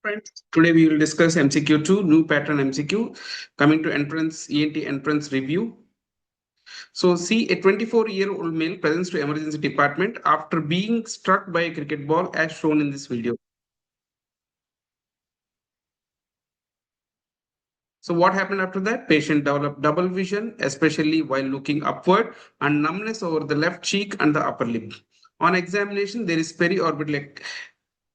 Friends, today we will discuss MCQ2, new pattern MCQ, coming to entrance, ENT entrance review. So, see, a 24-year-old male presents to emergency department after being struck by a cricket ball as shown in this video. So, what happened after that? Patient developed double vision, especially while looking upward, and numbness over the left cheek and the upper lip. On examination, there is periorbital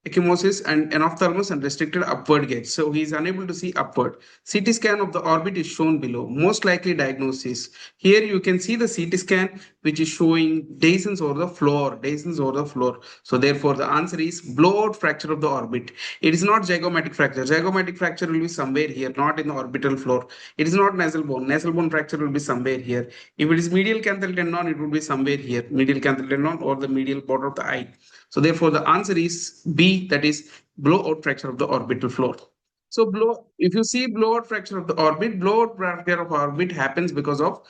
ecchymosis and anophthalmos and restricted upward gaze. So he is unable to see upward. CT scan of the orbit is shown below. Most likely diagnosis. Here you can see the CT scan which is showing dehiscence over the floor. Dehiscence over the floor. So therefore the answer is blowout fracture of the orbit. It is not zygomatic fracture. Zygomatic fracture will be somewhere here, not in the orbital floor. It is not nasal bone. Nasal bone fracture will be somewhere here. If it is medial canthal tendon, it will be somewhere here. Medial canthal tendon or the medial border of the eye. So therefore, the answer is B, that is blowout fracture of the orbital floor. So if you see blowout fracture of the orbit, blowout fracture of orbit happens because of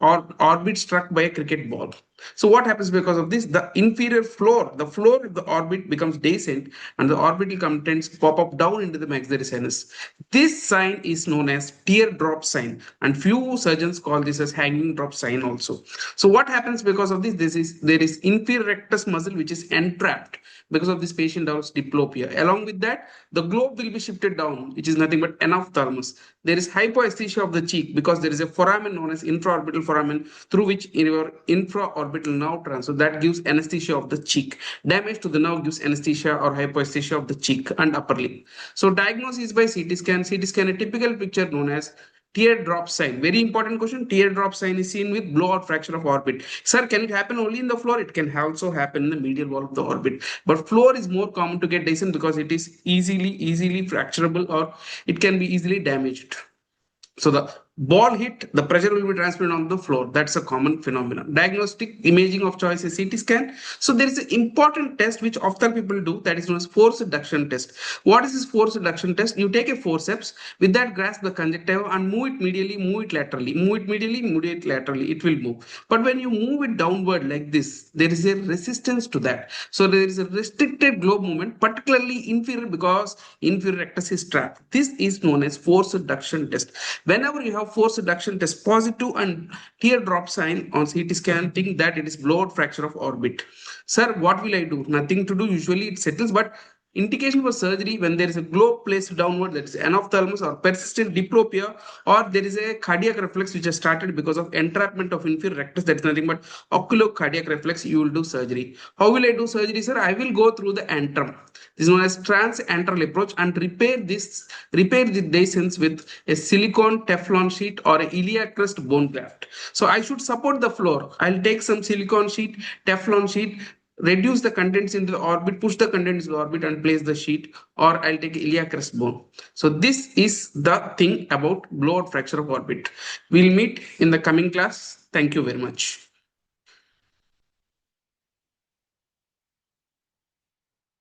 or orbit struck by a cricket ball. So what happens because of this? The inferior floor, the floor of the orbit becomes dehiscent and the orbital contents pop up down into the maxillary sinus. This sign is known as teardrop sign and few surgeons call this as hanging drop sign also. So what happens because of this? There is inferior rectus muscle which is entrapped. Because of this patient develops diplopia. Along with that, the globe will be shifted down, which is nothing but anophthalmos. There is hypoesthesia of the cheek because there is a foramen known as infraorbital foramen through which your infraorbital nerve transfers. So that gives anesthesia of the cheek. Damage to the nerve gives anesthesia or hypoesthesia of the cheek and upper lip. So diagnosis by CT scan. CT scan, a typical picture known as teardrop sign. Very important question. Teardrop sign is seen with blowout fracture of orbit. Sir, can it happen only in the floor? It can also happen in the medial wall of the orbit. But floor is more common to get dehiscent because it is easily fracturable or it can be easily damaged. So the ball hit, the pressure will be transferred on the floor. That's a common phenomenon. Diagnostic imaging of choice is CT scan. So there is an important test which often people do, that is known as force reduction test. What is this force reduction test? You take a forceps, with that grasp the conjunctiva and move it medially, move it laterally, move it medially, move it laterally. It will move. But when you move it downward like this, there is a resistance to that. So there is a restricted globe movement, particularly inferior because inferior rectus is trapped. This is known as force reduction test. Whenever you have force reduction test positive and teardrop sign on CT scan, think that it is blowout fracture of orbit. Sir, what will I do? Nothing to do. Usually it settles, but indication for surgery when there is a globe placed downward, that is anophthalmos or persistent diplopia, or there is a cardiac reflex which has started because of entrapment of inferior rectus, that is nothing but oculocardiac reflex, you will do surgery. How will I do surgery, sir? I will go through the antrum. This is known as transantral approach and repair the dehiscence with a silicone Teflon sheet or a iliac crest bone graft. So I should support the floor. I'll take some silicone sheet, Teflon sheet, reduce the contents into the orbit, push the contents into the orbit and place the sheet, or I'll take iliac crest bone. So this is the thing about blowout fracture of orbit. We'll meet in the coming class. Thank you very much.